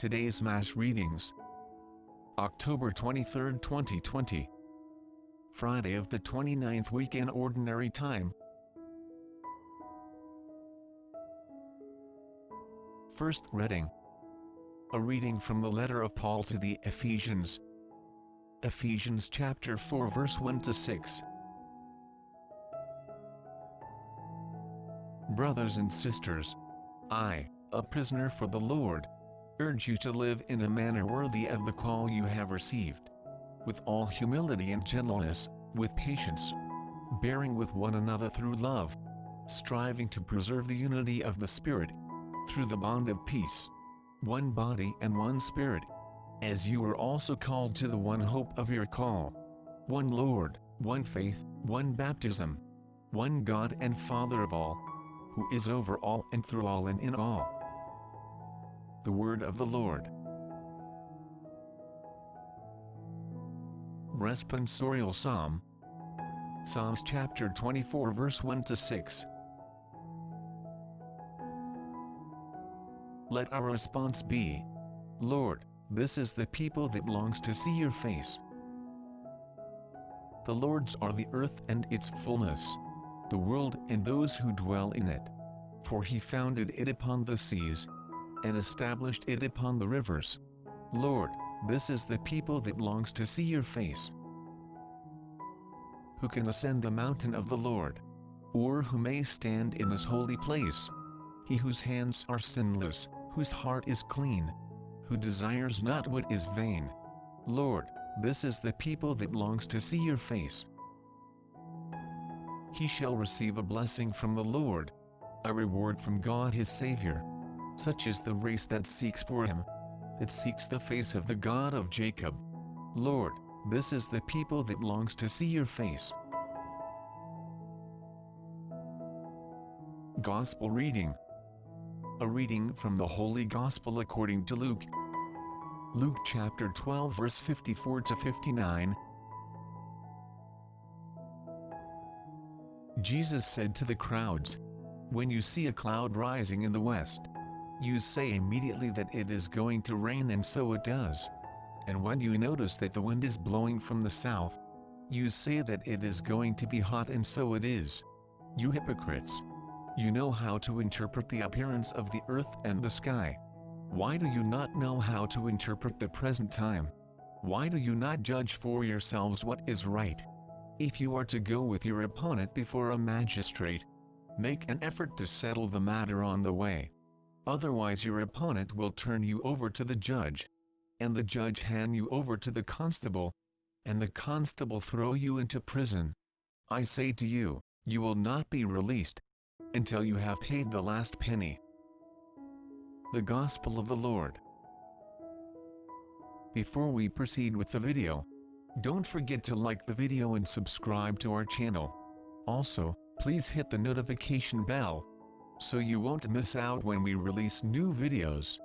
Today's Mass readings. October 23, 2020. Friday of the 29th week in Ordinary Time. First reading. A reading from the letter of Paul to the Ephesians. Ephesians chapter 4 verse 1 to 6. Brothers and sisters, I, a prisoner for the Lord, urge you to live in a manner worthy of the call you have received, with all humility and gentleness, with patience, bearing with one another through love, striving to preserve the unity of the Spirit, through the bond of peace. One body and one Spirit, as you are also called to the one hope of your call. One Lord, one faith, one baptism, one God and Father of all, who is over all and through all and in all. The word of the Lord. Responsorial Psalm. Psalms chapter 24 verse 1 to 6. Let our response be, Lord, this is the people that longs to see your face. The Lord's are the earth and its fullness, the world and those who dwell in it. For he founded it upon the seas, and established it upon the rivers. Lord, this is the people that longs to see your face. Who can ascend the mountain of the Lord? Or who may stand in his holy place? He whose hands are sinless, whose heart is clean, who desires not what is vain. Lord, this is the people that longs to see your face. He shall receive a blessing from the Lord, a reward from God his Savior. Such is the race that seeks for him, that seeks the face of the God of Jacob. Lord, this is the people that longs to see your face. Gospel reading. A reading from the Holy Gospel according to Luke. Luke chapter 12 verse 54 to 59. Jesus said to the crowds, "When you see a cloud rising in the west, you say immediately that it is going to rain, and so it does. And when you notice that the wind is blowing from the south, you say that it is going to be hot, and so it is. You hypocrites! You know how to interpret the appearance of the earth and the sky. Why do you not know how to interpret the present time? Why do you not judge for yourselves what is right? If you are to go with your opponent before a magistrate, make an effort to settle the matter on the way. Otherwise your opponent will turn you over to the judge, and the judge hand you over to the constable, and the constable throw you into prison. I say to you, you will not be released until you have paid the last penny." The Gospel of the Lord. Before we proceed with the video, don't forget to like the video and subscribe to our channel. Also, please hit the notification bell, so you won't miss out when we release new videos.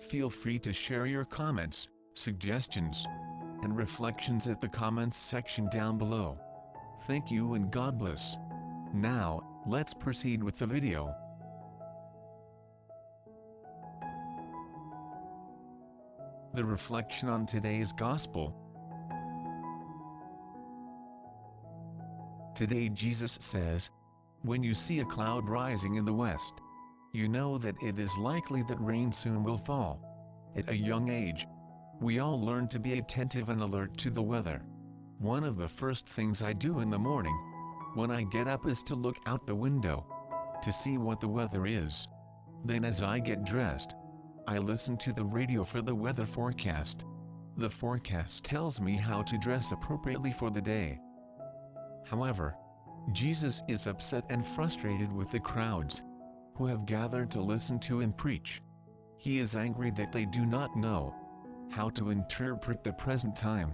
Feel free to share your comments, suggestions, and reflections at the comments section down below. Thank you and God bless. Now, let's proceed with the video. The reflection on today's Gospel. Today Jesus says, "When you see a cloud rising in the west, you know that it is likely that rain soon will fall." At a young age, we all learn to be attentive and alert to the weather. One of the first things I do in the morning, when I get up, is to look out the window, to see what the weather is. Then as I get dressed, I listen to the radio for the weather forecast. The forecast tells me how to dress appropriately for the day. However, Jesus is upset and frustrated with the crowds who have gathered to listen to him preach. He is angry that they do not know how to interpret the present time.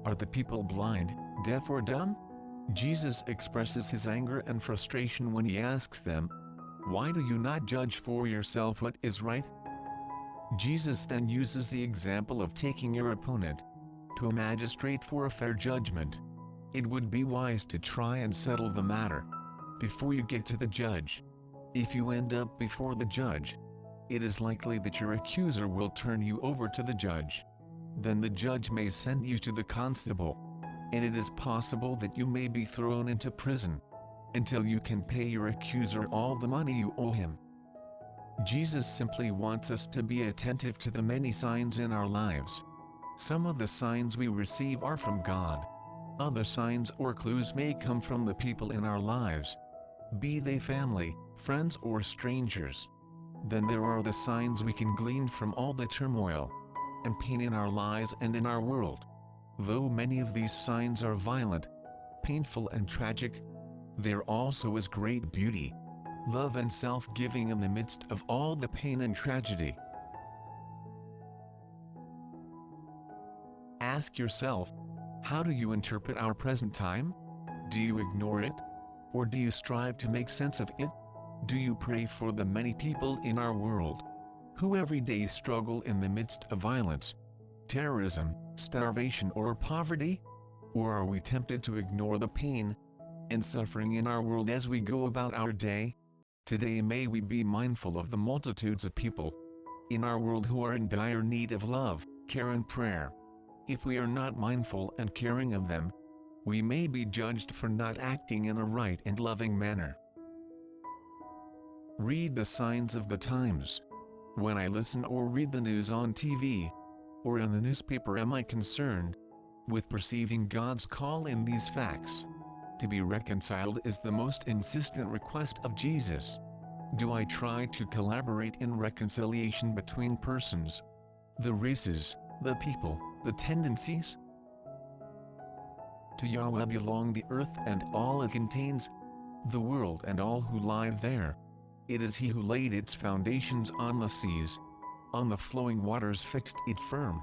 Are the people blind, deaf or dumb? Jesus expresses his anger and frustration when he asks them, "Why do you not judge for yourself what is right?" Jesus then uses the example of taking your opponent to a magistrate for a fair judgment. It would be wise to try and settle the matter before you get to the judge. If you end up before the judge, it is likely that your accuser will turn you over to the judge. Then the judge may send you to the constable. And it is possible that you may be thrown into prison until you can pay your accuser all the money you owe him. Jesus simply wants us to be attentive to the many signs in our lives. Some of the signs we receive are from God. Other signs or clues may come from the people in our lives, be they family, friends or strangers. Then there are the signs we can glean from all the turmoil and pain in our lives and in our world. Though many of these signs are violent, painful and tragic, there also is great beauty, love and self-giving in the midst of all the pain and tragedy. Ask yourself, how do you interpret our present time? Do you ignore it? Or do you strive to make sense of it? Do you pray for the many people in our world who every day struggle in the midst of violence, terrorism, starvation or poverty? Or are we tempted to ignore the pain and suffering in our world as we go about our day? Today may we be mindful of the multitudes of people in our world who are in dire need of love, care and prayer. If we are not mindful and caring of them, we may be judged for not acting in a right and loving manner. Read the signs of the times. When I listen or read the news on TV or in the newspaper, am I concerned with perceiving God's call in these facts? To be reconciled is the most insistent request of Jesus. Do I try to collaborate in reconciliation between persons, the races, the people, the tendencies? To Yahweh belong the earth and all it contains, the world and all who lie there. It is He who laid its foundations on the seas, on the flowing waters fixed it firm.